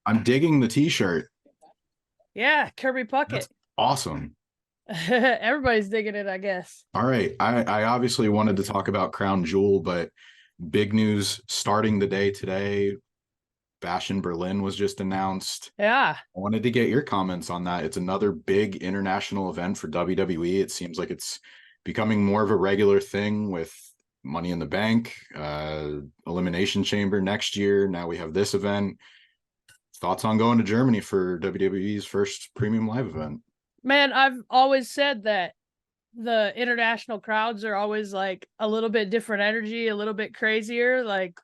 I'm digging the t-shirt. Yeah, Kirby Puckett. That's awesome. Everybody's digging it, I guess. All right. I obviously wanted to talk about Crown Jewel, but big news starting the day today. Bash in Berlin was just announced. Yeah. I wanted to get your comments on that. It's another big international event for WWE. It seems like it's becoming more of a regular thing with Money in the Bank, Elimination Chamber next year. Now we have this event. Thoughts on going to Germany for WWE's first premium live event? Man, I've always said that the international crowds are always like a little bit different energy, a little bit crazier. Like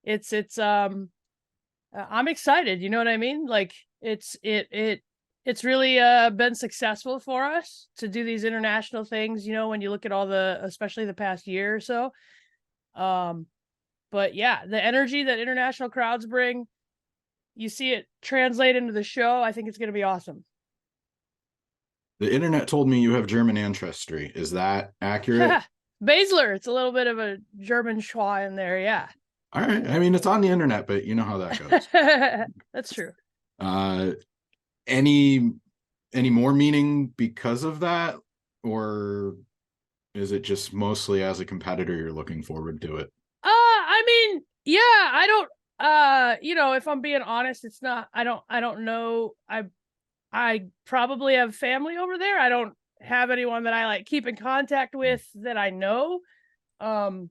it's I'm excited, you know what I mean? Like it's really been successful for us to do these international things, you know, when you look at all the especially the past year or so. Um but yeah, the energy that international crowds bring, you see it translate into the show. I think it's going to be awesome. The internet told me you have German ancestry. Is that accurate? Baszler, it's a little bit of a German schwa in there, yeah. All right. I mean, it's on the internet, but you know how that goes. That's true. Uh, any any more meaning because of that, or is it just mostly as a competitor you're looking forward to it? I mean, yeah, I don't you know, if I'm being honest, it's not I don't know. I probably have family over there. I don't have anyone that I like keep in contact with that I know. Um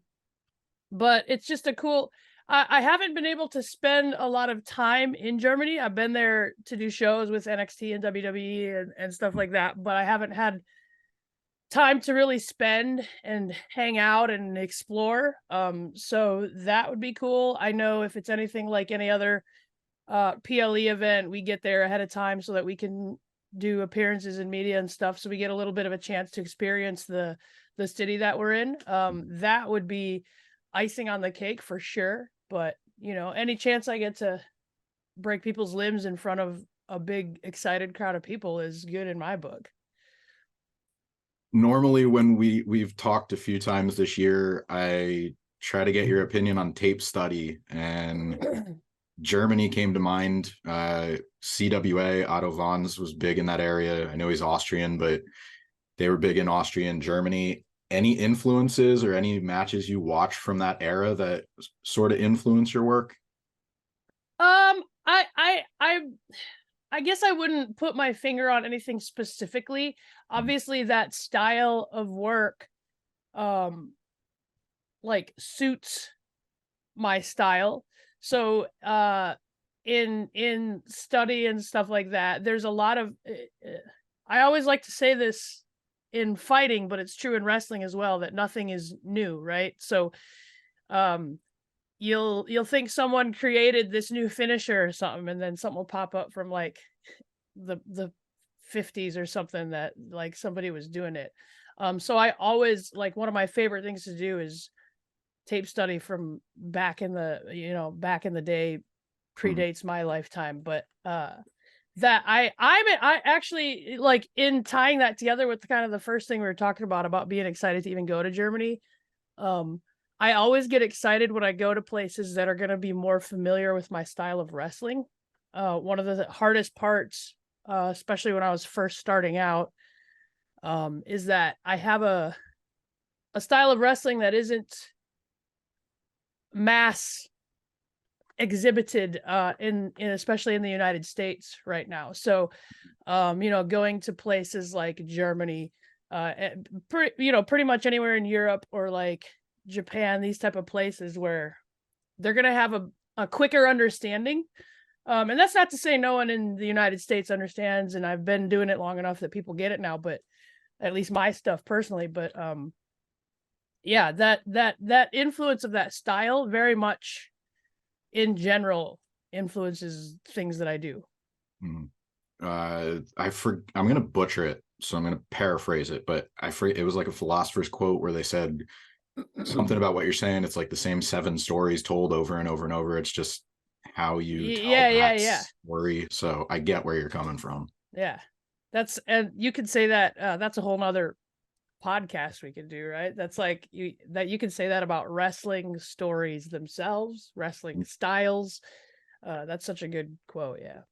but it's just a cool I haven't been able to spend a lot of time in Germany. I've been there to do shows with NXT and WWE and stuff like that, but I haven't had time to really spend and hang out and explore. So that would be cool. I know if it's anything like any other PLE event, we get there ahead of time so that we can do appearances in media and stuff, so we get a little bit of a chance to experience the city that we're in. That would be icing on the cake for sure. But you know, any chance I get to break people's limbs in front of a big excited crowd of people is good in my book. Normally, when we've talked a few times this year, I try to get your opinion on tape study, and Germany came to mind. CWA, Otto Wanz was big in that area. I know he's Austrian, but they were big in Austria and Germany. Any influences or any matches you watch from that era that sort of influence your work? Um, I, I, I, I guess I wouldn't put my finger on anything specifically. Obviously, that style of work, um, like suits my style. So, in study and stuff like that, there's a lot of. I always like to say this in fighting, but it's true in wrestling as well, that nothing is new, right? So, um, you'll think someone created this new finisher or something, and then something will pop up from like the 50s or something that like somebody was doing it. So I always like one of my favorite things to do is tape study from back in the, you know, back in the day. Mhm. Predates my lifetime, but that I actually like in tying that together with kind of the first thing we were talking about being excited to even go to Germany. um I always get excited when I go to places that are going to be more familiar with my style of wrestling. One of the hardest parts, especially when I was first starting out, is that I have a style of wrestling that isn't mass exhibited in especially in the United States right now. So you know, going to places like Germany, you know, pretty much anywhere in Europe or like Japan, these type of places where they're going to have a quicker understanding. And that's not to say no one in the United States understands, and I've been doing it long enough that people get it now, but at least my stuff personally. But yeah, that influence of that style very much in general influences things that I do. Mhm. I'm gonna butcher it, so I'm gonna paraphrase it, but it was like a philosopher's quote where they said something about what you're saying. It's like the same seven stories told over and over and over. It's just how you tell that Yeah. story. So I get where you're coming from. Yeah. That's and you could say that that's a whole nother podcast we could do, right? That's like you can say that about wrestling stories themselves, wrestling styles. That's such a good quote. Yeah.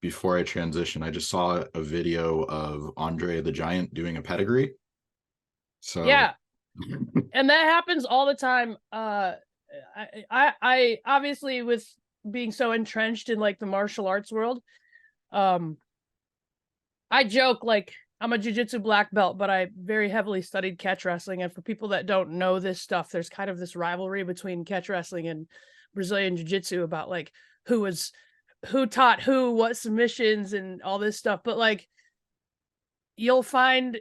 Before I transition, I just saw a video of Andre the Giant doing a pedigree. So yeah, and that happens all the time. I obviously, with being so entrenched in like the martial arts world, I joke like I'm a jiu-jitsu black belt, but I very heavily studied catch wrestling. And for people that don't know this stuff, there's kind of this rivalry between catch wrestling and Brazilian jiu-jitsu about like who taught who, what submissions and all this stuff. But like you'll find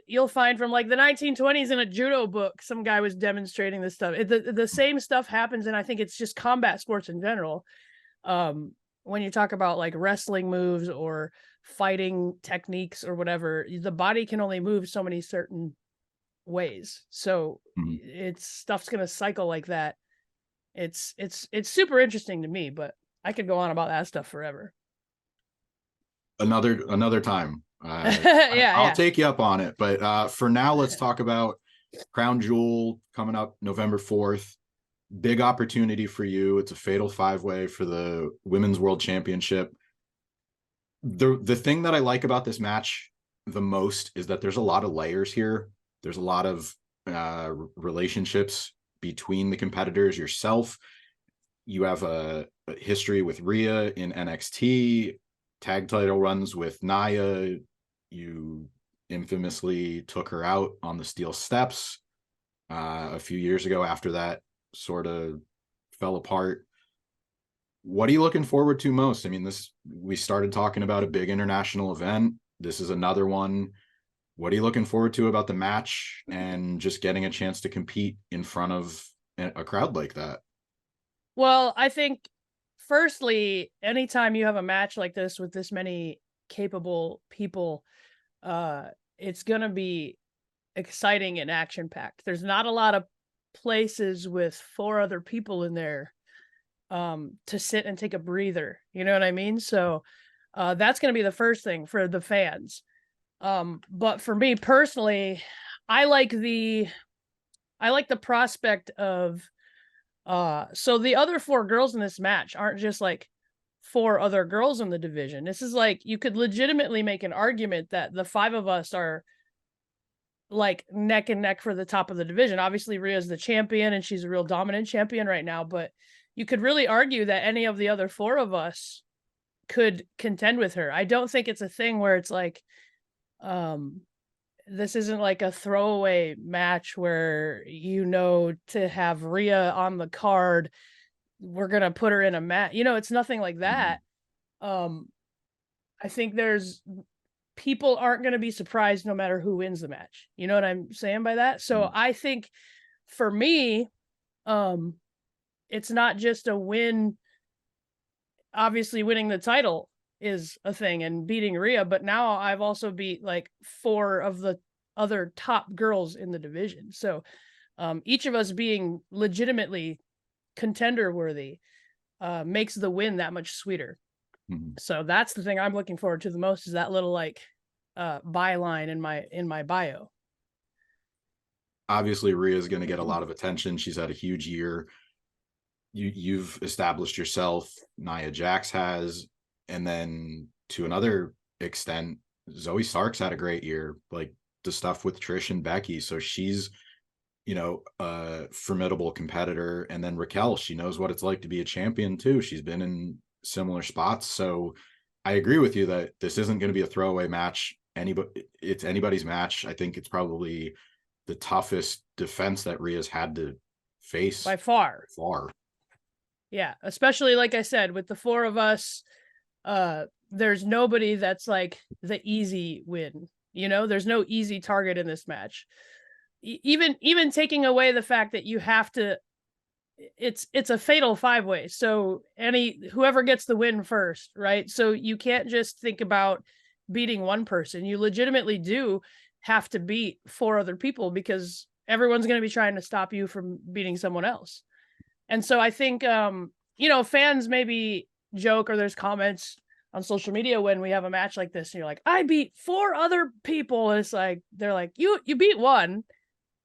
from like the 1920s in a judo book, some guy was demonstrating this stuff. The same stuff happens, and I think it's just combat sports in general. When you talk about like wrestling moves or fighting techniques or whatever, the body can only move so many certain ways. So it's stuff's gonna cycle like that. It's super interesting to me, but I could go on about that stuff forever. Another time. Yeah, I'll take you up on it. But for now, let's talk about Crown Jewel coming up November 4th. Big opportunity for you. It's a fatal 5-way for the Women's World Championship. The thing that I like about this match the most is that there's a lot of layers here. There's a lot of relationships between the competitors. Yourself, you have a history with Rhea in NXT, tag title runs with Nia. You infamously took her out on the steel steps a few years ago. After that sort of fell apart. What are you looking forward to most? I mean, we started talking about a big international event. This is another one. What are you looking forward to about the match and just getting a chance to compete in front of a crowd like that? Well, I think firstly, anytime you have a match like this with this many capable people, it's going to be exciting and action packed. There's not a lot of places with 4 other people in there to sit and take a breather. You know what I mean? So that's going to be the first thing for the fans. But for me personally, I like the prospect of so the other 4 girls in this match aren't just like 4 other girls in the division. This is like, you could legitimately make an argument that the 5 of us are like neck and neck for the top of the division. Obviously Rhea's the champion and she's a real dominant champion right now, but you could really argue that any of the other 4 of us could contend with her. I don't think it's a thing where it's like, this isn't like a throwaway match where, to have Rhea on the card, we're going to put her in a match. It's nothing like that. I think people aren't going to be surprised no matter who wins the match. You know what I'm saying by that? So I think for me, it's not just a win. Obviously winning the title is a thing and beating Rhea, but now I've also beat like 4 of the other top girls in the division. So each of us being legitimately contender worthy makes the win that much sweeter. So that's the thing I'm looking forward to the most, is that little like byline in my bio. Obviously Rhea's going to get a lot of attention. She's had a huge year. You've established yourself, Nia Jax has, and then to another extent, Zoe Stark's had a great year, like the stuff with Trish and Becky. So she's, a formidable competitor. And then Raquel, she knows what it's like to be a champion too. She's been in similar spots. So I agree with you that this isn't going to be a throwaway match. It's anybody's match. I think it's probably the toughest defense that Rhea's had to face by far. Yeah, especially like I said, with the 4 of us, there's nobody that's like the easy win. There's no easy target in this match. Even taking away the fact that you have to, it's a fatal 5-way. So whoever gets the win first, right? So you can't just think about beating one person. You legitimately do have to beat 4 other people, because everyone's going to be trying to stop you from beating someone else. And so I think, fans maybe joke, or there's comments on social media when we have a match like this and you're like, I beat 4 other people. And it's like, they're like, you beat 1.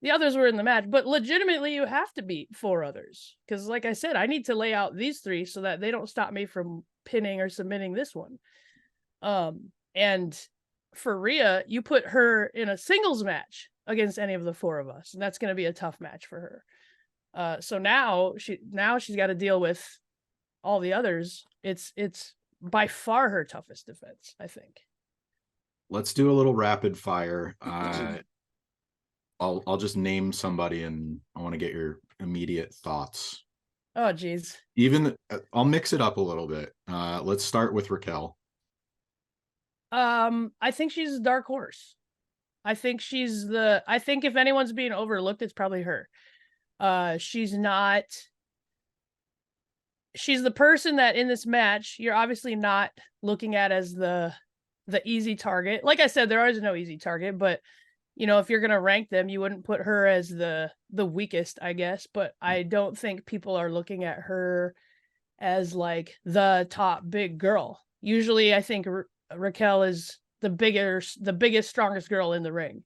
The others were in the match, but legitimately you have to beat 4 others. Because like I said, I need to lay out these 3 so that they don't stop me from pinning or submitting this one. And for Rhea, you put her in a singles match against any of the 4 of us, and that's going to be a tough match for her. So now she's got to deal with all the others. It's by far her toughest defense, I think. Let's do a little rapid fire. I'll just name somebody, and I want to get your immediate thoughts. Oh, geez. I'll mix it up a little bit. Let's start with Raquel. I think she's a dark horse. I think if anyone's being overlooked, it's probably her. She's the person that in this match, you're obviously not looking at as the easy target. Like I said, there is no easy target, but if you're going to rank them, you wouldn't put her as the weakest, I guess. But I don't think people are looking at her as like the top big girl. Usually I think Raquel is the biggest, strongest girl in the ring.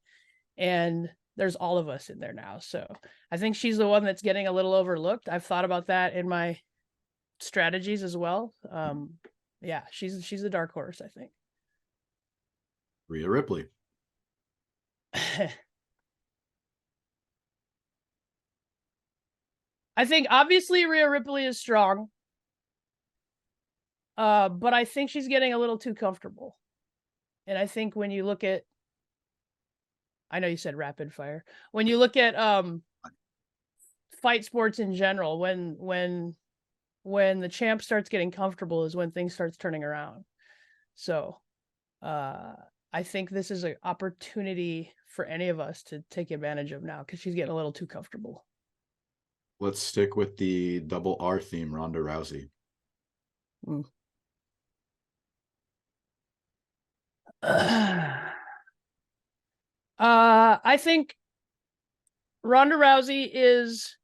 And there's all of us in there now. So I think she's the one that's getting a little overlooked. I've thought about that in my strategies as well. Yeah, she's the dark horse, I think. Rhea Ripley. I think obviously Rhea Ripley is strong. But I think she's getting a little too comfortable. And I think when you look at, I know you said rapid fire. When you look at fight sports in general, when the champ starts getting comfortable is when things starts turning around. So I think this is an opportunity for any of us to take advantage of now because she's getting a little too comfortable. Let's stick with the double R theme, Ronda Rousey. I think Ronda Rousey is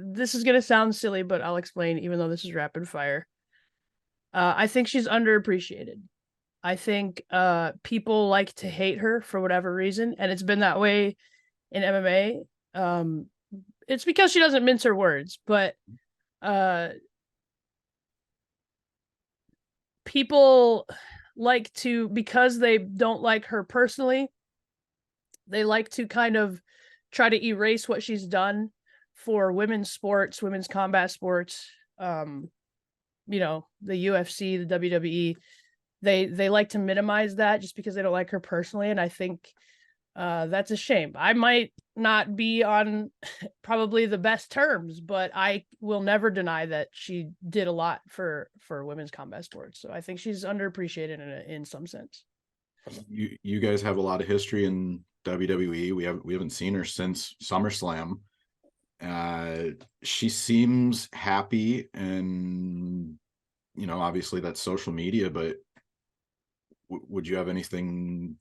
this is gonna sound silly, but I'll explain, even though this is rapid fire. I think she's underappreciated. I think people like to hate her for whatever reason, and it's been that way in MMA. It's because she doesn't mince her words, but people like to, because they don't like her personally, they like to kind of try to erase what she's done for women's sports, women's combat sports, the UFC, the WWE. They like to minimize that just because they don't like her personally, and I think that's a shame. I might not be on probably the best terms, but I will never deny that she did a lot for women's combat sports. So I think she's underappreciated in some sense. You guys have a lot of history in WWE. We haven't seen her since SummerSlam. She seems happy, and obviously that's social media, but would you have anything,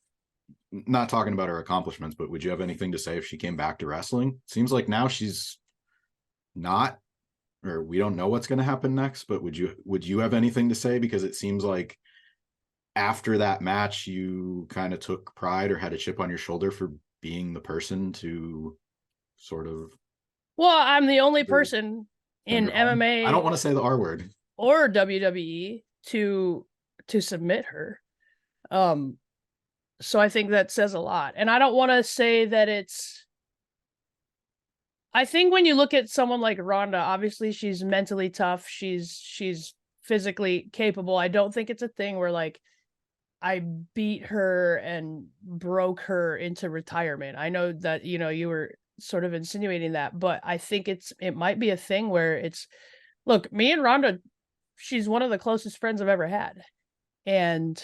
not talking about her accomplishments, but would you have anything to say if she came back to wrestling? Seems like now she's not, or we don't know what's going to happen next, but would you have anything to say? Because it seems like after that match, you kind of took pride or had a chip on your shoulder for being the person to sort of. Well, I'm the only person in MMA. I don't want to say the R word. Or WWE to submit her. So I think that says a lot. And I don't want to say that I think when you look at someone like Ronda, obviously she's mentally tough. She's physically capable. I don't think it's a thing where like I beat her and broke her into retirement. I know that, you were sort of insinuating that, but I think it might be a thing where look, me and Ronda, she's one of the closest friends I've ever had. And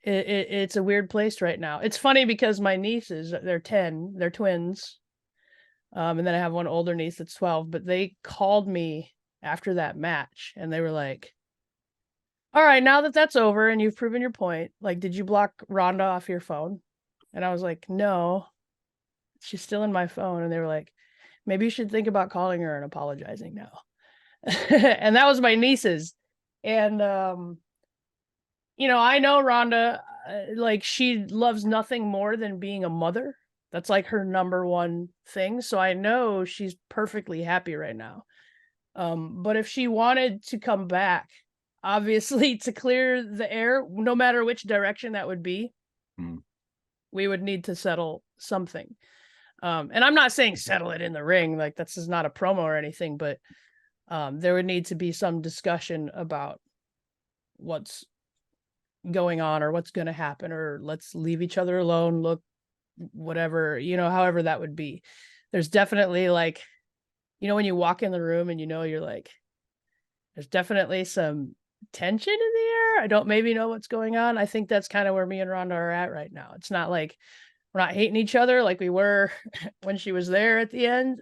it's a weird place right now. It's funny because my nieces, they're 10, they're twins. And then I have one older niece that's 12, but they called me after that match and they were like, all right, now that that's over and you've proven your point, like, did you block Ronda off your phone? And I was like, no, she's still in my phone. And they were like, maybe you should think about calling her and apologizing now. and that was my nieces. And you know, I know Ronda, like she loves nothing more than being a mother. That's like her number one thing. So I know she's perfectly happy right now. But if she wanted to come back, obviously to clear the air, no matter which direction that would be, we would need to settle something. And I'm not saying settle it in the ring, like this is not a promo or anything, but there would need to be some discussion about what's going on or what's going to happen, or let's leave each other alone, look, whatever, you know, however that would be. There's definitely like, you know, when you walk in the room and you know, you're like, there's definitely some tension in the air. I don't maybe know what's going on. I think that's kind of where me and Ronda are at right now. It's not like we're not hating each other like we were when she was there at the end.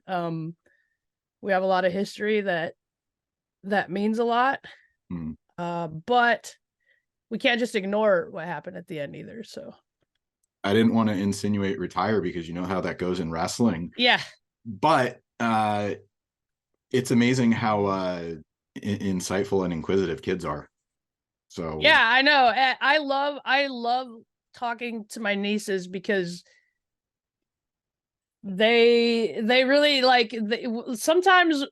We have a lot of history that means a lot. But we can't just ignore what happened at the end either. So I didn't want to insinuate retire because you know how that goes in wrestling. Yeah. But it's amazing how insightful and inquisitive kids are. So yeah, I know. I love talking to my nieces because they really like, sometimes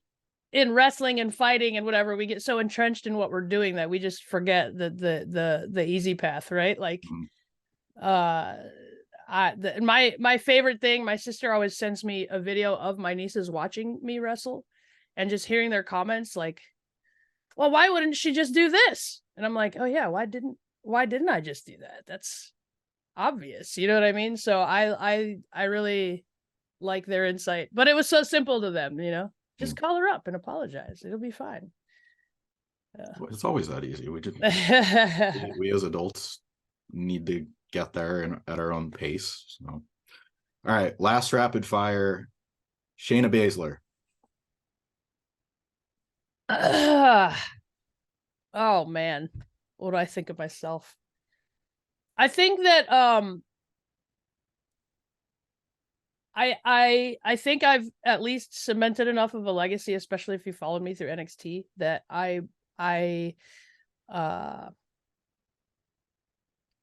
in wrestling and fighting and whatever, we get so entrenched in what we're doing that we just forget the easy path, right? Like my favorite thing, my sister always sends me a video of my nieces watching me wrestle and just hearing their comments like, well, why wouldn't she just do this? And I'm like, oh yeah, why didn't I just do that? That's obvious. You know what I mean? So I really like their insight, but it was so simple to them, you know, just call her up and apologize. It'll be fine. Well, it's always that easy. We just we as adults need to get there and at our own pace. So, all right, last rapid fire. Shayna Baszler. Oh man, what do I think of myself? I think that I think I've at least cemented enough of a legacy, especially if you followed me through NXT, that I'm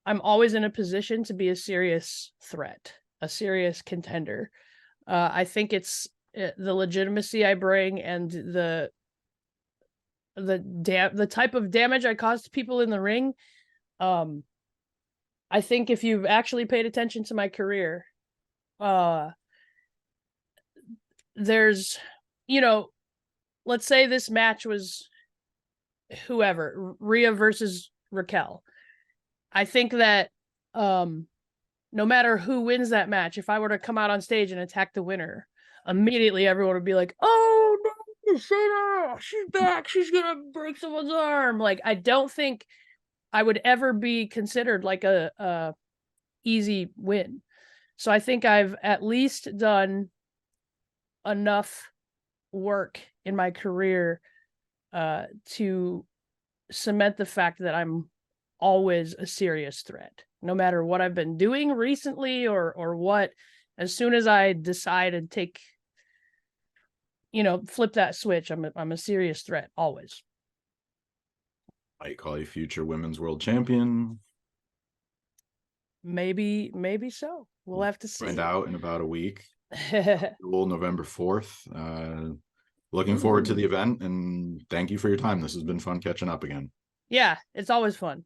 always in a position to be a serious threat, a serious contender. I think it's the legitimacy I bring and the type of damage I cause to people in the ring. I think if you've actually paid attention to my career, there's, you know, let's say this match was whoever, Rhea versus Raquel. I think that no matter who wins that match, if I were to come out on stage and attack the winner, immediately everyone would be like, oh no, Shayna, she's back, she's gonna break someone's arm. Like, I don't think I would ever be considered like a easy win. So I think I've at least done enough work in my career to cement the fact that I'm always a serious threat, no matter what I've been doing recently or what. As soon as I decide and take, you know, flip that switch, I'm a serious threat always. Might call you future women's world champion. Maybe so. We'll have to see. Find out in about a week. November 4th. Looking forward to the event, and thank you for your time. This has been fun catching up again. Yeah, it's always fun.